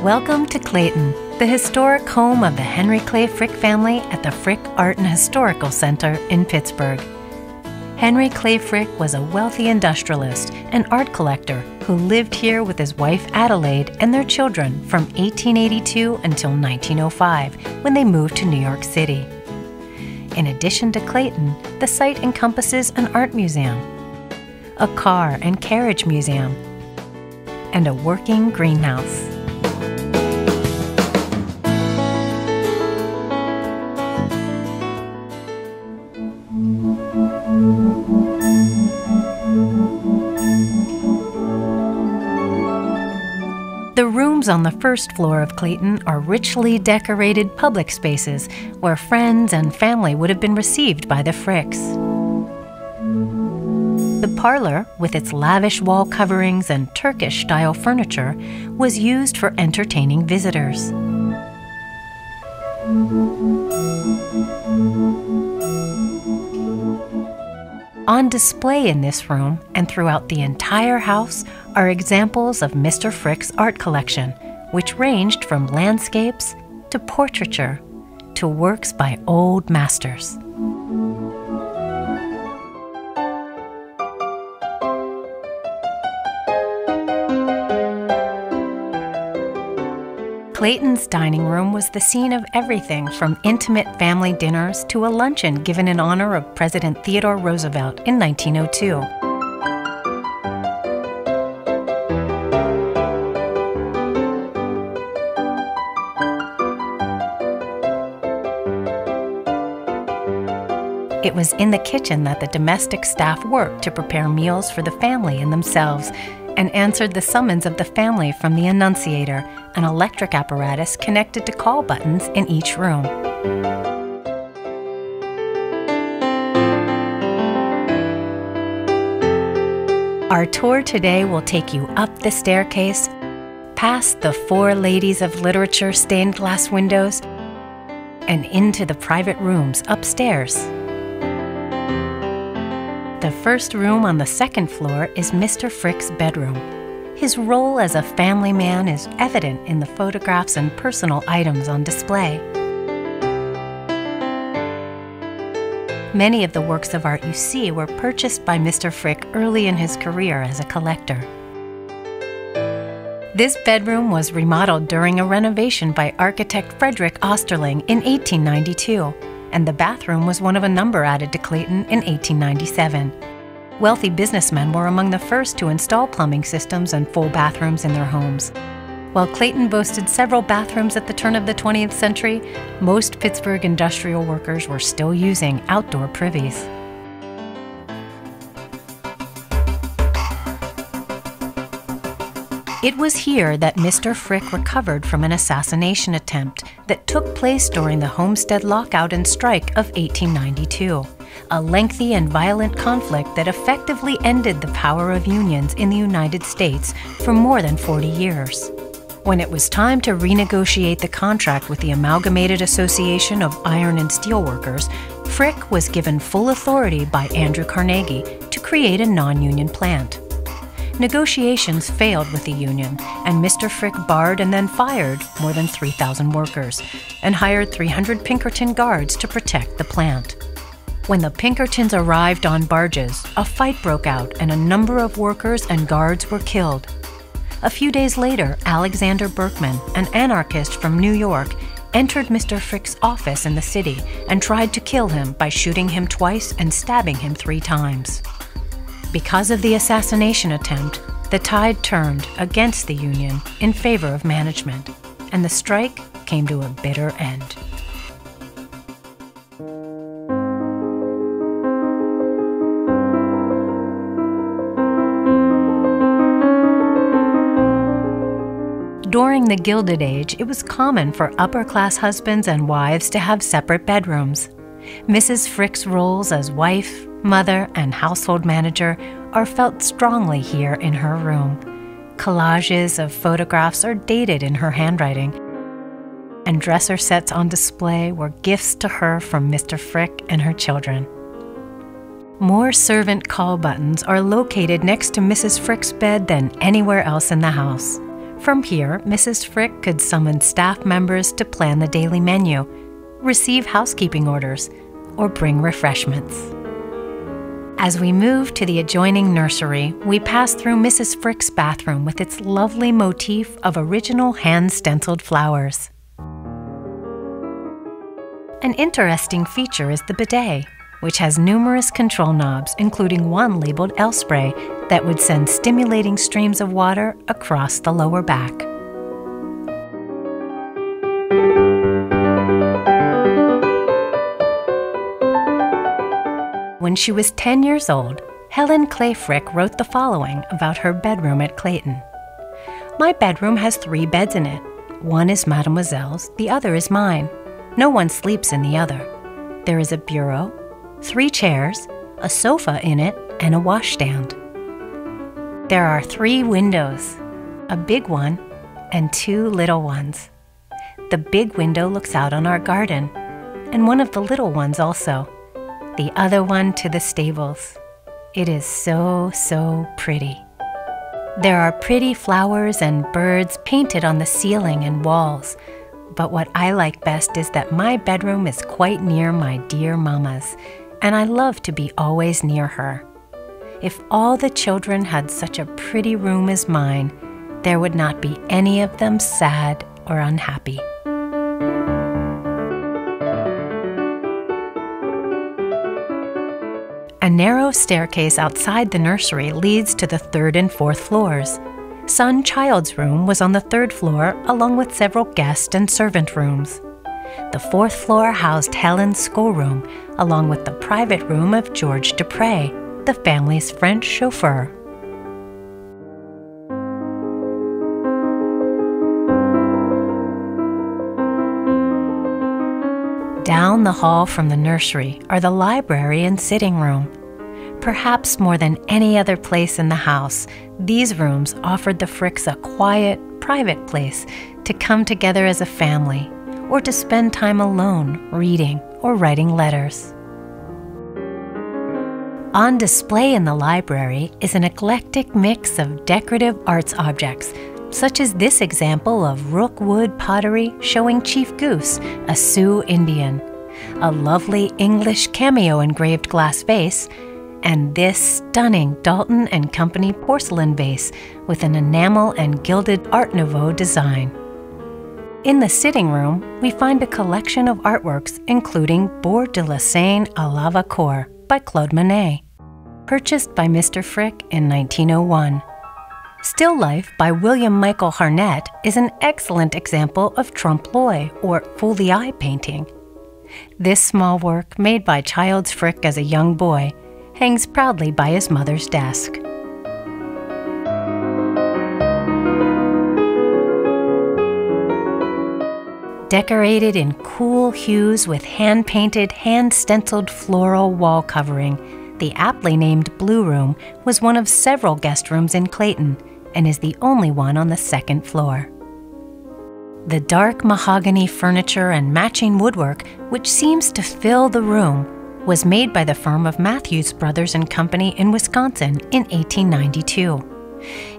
Welcome to Clayton, the historic home of the Henry Clay Frick family at the Frick Art and Historical Center in Pittsburgh. Henry Clay Frick was a wealthy industrialist and art collector who lived here with his wife Adelaide and their children from 1882 until 1905, when they moved to New York City. In addition to Clayton, the site encompasses an art museum, a car and carriage museum, and a working greenhouse. The rooms on the first floor of Clayton are richly decorated public spaces where friends and family would have been received by the Fricks. The parlor, with its lavish wall coverings and Turkish-style furniture, was used for entertaining visitors. On display in this room and throughout the entire house are examples of Mr. Frick's art collection, which ranged from landscapes to portraiture to works by old masters. Clayton's dining room was the scene of everything from intimate family dinners to a luncheon given in honor of President Theodore Roosevelt in 1902. It was in the kitchen that the domestic staff worked to prepare meals for the family and themselves, and answered the summons of the family from the annunciator, an electric apparatus connected to call buttons in each room. Our tour today will take you up the staircase, past the four ladies of literature stained glass windows, and into the private rooms upstairs. The first room on the second floor is Mr. Frick's bedroom. His role as a family man is evident in the photographs and personal items on display. Many of the works of art you see were purchased by Mr. Frick early in his career as a collector. This bedroom was remodeled during a renovation by architect Frederick Osterling in 1892. And the bathroom was one of a number added to Clayton in 1897. Wealthy businessmen were among the first to install plumbing systems and full bathrooms in their homes. While Clayton boasted several bathrooms at the turn of the 20th century, most Pittsburgh industrial workers were still using outdoor privies. It was here that Mr. Frick recovered from an assassination attempt that took place during the Homestead Lockout and Strike of 1892, a lengthy and violent conflict that effectively ended the power of unions in the United States for more than 40 years. When it was time to renegotiate the contract with the Amalgamated Association of Iron and Steel Workers, Frick was given full authority by Andrew Carnegie to create a non-union plant. Negotiations failed with the union, and Mr. Frick barred and then fired more than 3,000 workers and hired 300 Pinkerton guards to protect the plant. When the Pinkertons arrived on barges, a fight broke out and a number of workers and guards were killed. A few days later, Alexander Berkman, an anarchist from New York, entered Mr. Frick's office in the city and tried to kill him by shooting him twice and stabbing him 3 times. Because of the assassination attempt, the tide turned against the union in favor of management, and the strike came to a bitter end. During the Gilded Age, it was common for upper-class husbands and wives to have separate bedrooms. Mrs. Frick's roles as wife, mother, and household manager are felt strongly here in her room. Collages of photographs are dated in her handwriting, and dresser sets on display were gifts to her from Mr. Frick and her children. More servant call buttons are located next to Mrs. Frick's bed than anywhere else in the house. From here, Mrs. Frick could summon staff members to plan the daily menu, receive housekeeping orders, or bring refreshments. As we move to the adjoining nursery, we pass through Mrs. Frick's bathroom with its lovely motif of original hand-stenciled flowers. An interesting feature is the bidet, which has numerous control knobs, including one labeled L-Spray that would send stimulating streams of water across the lower back. When she was 10 years old, Helen Clay Frick wrote the following about her bedroom at Clayton. "My bedroom has 3 beds in it. One is Mademoiselle's, the other is mine. No one sleeps in the other. There is a bureau, 3 chairs, a sofa in it, and a washstand. There are 3 windows, a big one and 2 little ones. The big window looks out on our garden, and one of the little ones also. The other one to the stables. It is so, so pretty. There are pretty flowers and birds painted on the ceiling and walls, but what I like best is that my bedroom is quite near my dear mama's, and I love to be always near her. If all the children had such a pretty room as mine, there would not be any of them sad or unhappy." A narrow staircase outside the nursery leads to the 3rd and 4th floors. Son Child's room was on the 3rd floor, along with several guest and servant rooms. The 4th floor housed Helen's schoolroom, along with the private room of George Dupre, the family's French chauffeur. Down the hall from the nursery are the library and sitting room. Perhaps more than any other place in the house, these rooms offered the Fricks a quiet, private place to come together as a family, or to spend time alone reading or writing letters. On display in the library is an eclectic mix of decorative arts objects, such as this example of rookwood pottery showing Chief Goose, a Sioux Indian, a lovely English cameo engraved glass vase, and this stunning Dalton & Company porcelain vase with an enamel and gilded Art Nouveau design. In the sitting room, we find a collection of artworks including Bord de la Seine à la Vaucour by Claude Monet, purchased by Mr. Frick in 1901. Still Life by William Michael Harnett is an excellent example of trompe-l'oeil or folie painting. This small work, made by Childs Frick as a young boy, hangs proudly by his mother's desk. Decorated in cool hues with hand-painted, hand-stenciled floral wall covering, the aptly named Blue Room was one of several guest rooms in Clayton and is the only one on the 2nd floor. The dark mahogany furniture and matching woodwork, which seems to fill the room, was made by the firm of Matthews Brothers and Company in Wisconsin in 1892.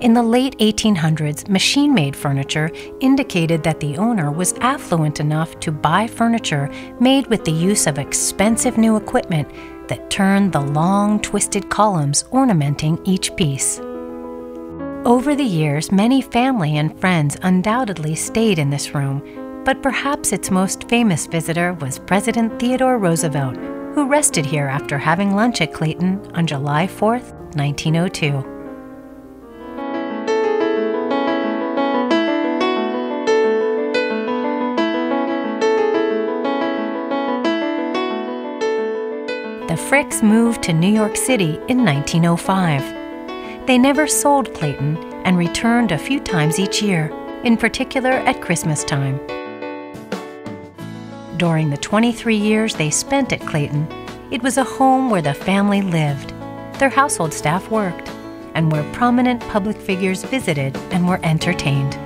In the late 1800s, machine-made furniture indicated that the owner was affluent enough to buy furniture made with the use of expensive new equipment that turned the long, twisted columns ornamenting each piece. Over the years, many family and friends undoubtedly stayed in this room, but perhaps its most famous visitor was President Theodore Roosevelt, who rested here after having lunch at Clayton on July 4, 1902. The Fricks moved to New York City in 1905. They never sold Clayton and returned a few times each year, in particular at Christmas time. During the 23 years they spent at Clayton, it was a home where the family lived, their household staff worked, and where prominent public figures visited and were entertained.